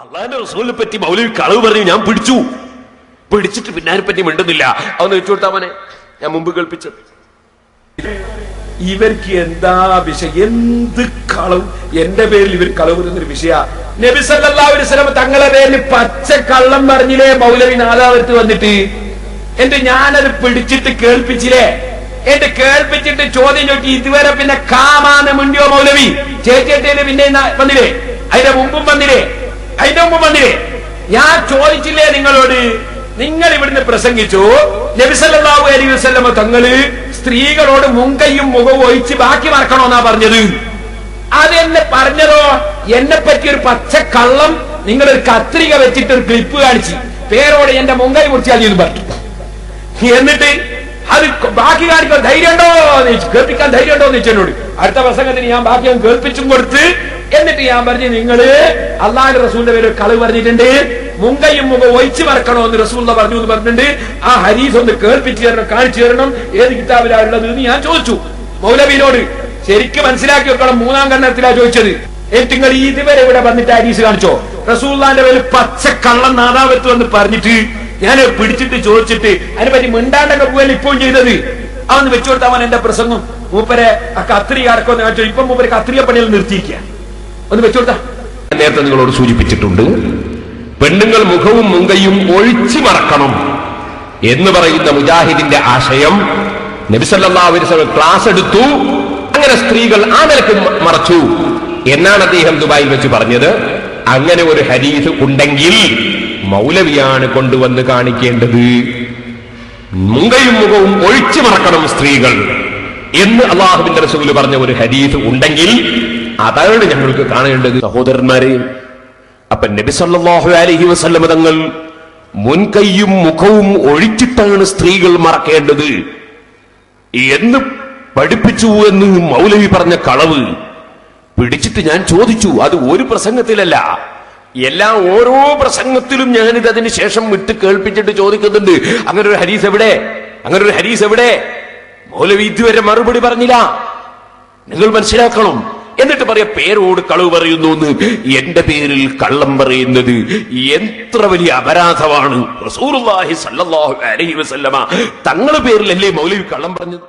അള്ളാന്റെ റസൂലിനെ പറ്റി മൗലവി കളവ് പറഞ്ഞു, ഞാൻ പിടിച്ചിട്ട് പിന്നെ അതിനെ പറ്റി മിണ്ടുന്നില്ല. അതൊന്ന് വെച്ചു കൊടുത്താമനെ ഞാൻ മുമ്പ് കേൾപ്പിച്ചത്. ഇവർക്ക് എന്താ വിഷയം? എന്ത് കളവ്? എന്റെ പേരിൽ ഇവർ കളവ് പറയുന്നൊരു വിഷയ. നബി സല്ലല്ലാഹു അലൈഹി വസല്ലം തങ്ങളെ പേരിൽ പച്ച കള്ളം പറഞ്ഞില്ലേ മൗലവി നാദാവത്ത് വന്നിട്ട്? എന്റെ ഞാനത് പിടിച്ചിട്ട് കേൾപ്പിച്ചില്ലേ? എന്റെ കേൾപ്പിച്ചിട്ട് ചോദ്യം ചോദിച്ചു. ഇതുവരെ പിന്നെ കാമാന്ന് മിണ്ടിയോ മൗലവി? ചേച്ചേട്ടേന് പിന്നെ വന്നില്ലേ? അതിന്റെ മുമ്പും വന്നില്ലേ? ഞാൻ ചോദിച്ചില്ലേ നിങ്ങളോട്? നിങ്ങൾ ഇവിടുന്ന് പ്രസംഗിച്ചു നബി സല്ലല്ലാഹു അലൈഹി വസല്ലം തങ്ങള് സ്ത്രീകളോട് മുങ്കയും മുഖവും ഒഴിച്ച് ബാക്കി മറക്കണോന്നാ പറഞ്ഞത്. അതെന്നെ പറഞ്ഞതോ എന്നെ പറ്റി ഒരു പച്ച കള്ളം നിങ്ങളൊരു കത്രിക വെച്ചിട്ട് ഒരു ക്ലിപ്പ് കാണിച്ച് പേരോട് എന്റെ മുങ്കൈ മുറിച്ചാൽ എന്ന് പറഞ്ഞു. എന്നിട്ട് അത് ബാക്കി കാണിക്കാൻ ധൈര്യമുണ്ടോ കേൾപ്പിക്കാൻ ധൈര്യമുണ്ടോ എന്ന് വെച്ചെന്നോട്. അടുത്ത പ്രസംഗത്തിന് ഞാൻ ബാക്കി കേൾപ്പിച്ചും കൊടുത്ത് എന്നിട്ട് ഞാൻ പറഞ്ഞു, നിങ്ങള് അള്ളാഹുവിന്റെ റസൂലിന്റെ പേര് കളവ് പറഞ്ഞിട്ടുണ്ട്, മുങ്കയും മുഖം ഒഴിച്ചു മറക്കണോ എന്ന് റസൂൽ പറഞ്ഞു എന്ന് പറഞ്ഞിട്ടുണ്ട്. ആ ഹദീസ് ഒന്ന് കേൾപ്പിച്ചു തരണം, കാണിച്ചു തരണം. ഏത് കിതാബിലാണുള്ളത് എന്ന് ഞാൻ ചോദിച്ചു മൗലവിനോട്. ശരിക്കും മനസ്സിലാക്കി വെക്കണം, 3-ാം ഖണ്ഡത്തിലാ ചോദിച്ചത്. എന്നിട്ട് നിങ്ങൾ ഇതുവരെ ഇവിടെ വന്നിട്ട് ഹദീസ് കാണിച്ചോ? റസൂലുള്ളാഹിന്റെ പേര് പച്ച കള്ളം നാദാവത്ത് വന്ന് പറഞ്ഞിട്ട് ഞാൻ പിടിച്ചിട്ട് ചോദിച്ചിട്ട് അതിനെപ്പറ്റി മിണ്ടാണ്ടൊക്കെ പോയാലും ഇപ്പം ചെയ്തത് അതൊന്ന് വെച്ചു കൊടുത്താൽ എന്റെ പ്രസംഗം. മൂപ്പരെ ആ കത്രിക അടക്കമെന്ന് കാണിച്ചു. ഇപ്പം മൂപ്പരെ കത്രിക പണിയിൽ നിർത്തിയിരിക്കുക. ഒന്ന് വെച്ചു കൊടുത്താ. നേരത്തെ നിങ്ങളോട് സൂചിപ്പിച്ചിട്ടുണ്ട്, പെണ്ണുങ്ങൾ മുഖവും മുങ്കയും ഒഴിച്ചു മറക്കണം എന്ന് പറയുന്ന മുജാഹിദിന്റെ ആശയം നബി സല്ലല്ലാഹു അലൈഹി വസല്ലം ക്ലാസ് എടുത്തു. അങ്ങനെ സ്ത്രീകൾ ആ നിലക്ക് മറച്ചു എന്നാണ് അദ്ദേഹം ദുബായിൽ വെച്ച് പറഞ്ഞത്. അങ്ങനെ ഒരു ഹദീസ് ഉണ്ടെങ്കിൽ മൗലവിയാണ് കൊണ്ടുവന്ന് കാണിക്കേണ്ടത്. മുങ്കയും മുഖവും ഒഴിച്ചു മറക്കണം സ്ത്രീകൾ എന്ന് അള്ളാഹുവിന്റെ റസൂൽ പറഞ്ഞ ഒരു ഹദീസ് ഉണ്ടെങ്കിൽ അതാണ് ഞങ്ങൾക്ക് കാണേണ്ടത്. സഹോദരന്മാരെ, അപ്പൊ നബി സല്ലല്ലാഹു അലൈഹി വസല്ലം തങ്ങൾ മുൻകൈയും മുഖവും ഒഴിച്ചിട്ടാണ് സ്ത്രീകൾ മറക്കേണ്ടത് എന്ന് പഠിപ്പിച്ചു എന്ന് മൗലവി പറഞ്ഞ കളവ് പിടിച്ചിട്ട് ഞാൻ ചോദിച്ചു. അത് ഒരു പ്രസംഗത്തിലല്ല, ഓരോ പ്രസംഗത്തിലും ഞാനിത് അതിന് ശേഷം വിട്ട് കേൾപ്പിച്ചിട്ട് ചോദിക്കുന്നുണ്ട്, അങ്ങനെ ഒരു ഹദീസ് എവിടെ? മൗലവി ഇതുവരെ മറുപടി പറഞ്ഞില്ല. നിങ്ങൾ മനസ്സിലാക്കണം. എന്നിട്ട് പറയാ പേരോട് കളവ് പറയുന്നു എന്ന്. എന്റെ പേരിൽ കള്ളം പറയുന്നത് എത്ര വലിയ അപരാധമാണ്. റസൂലുള്ളാഹി സ്വല്ലല്ലാഹു അലൈഹി വസല്ലമ തങ്ങളുടെ പേരിലല്ലേ മൗലവി കള്ളം പറഞ്ഞത്?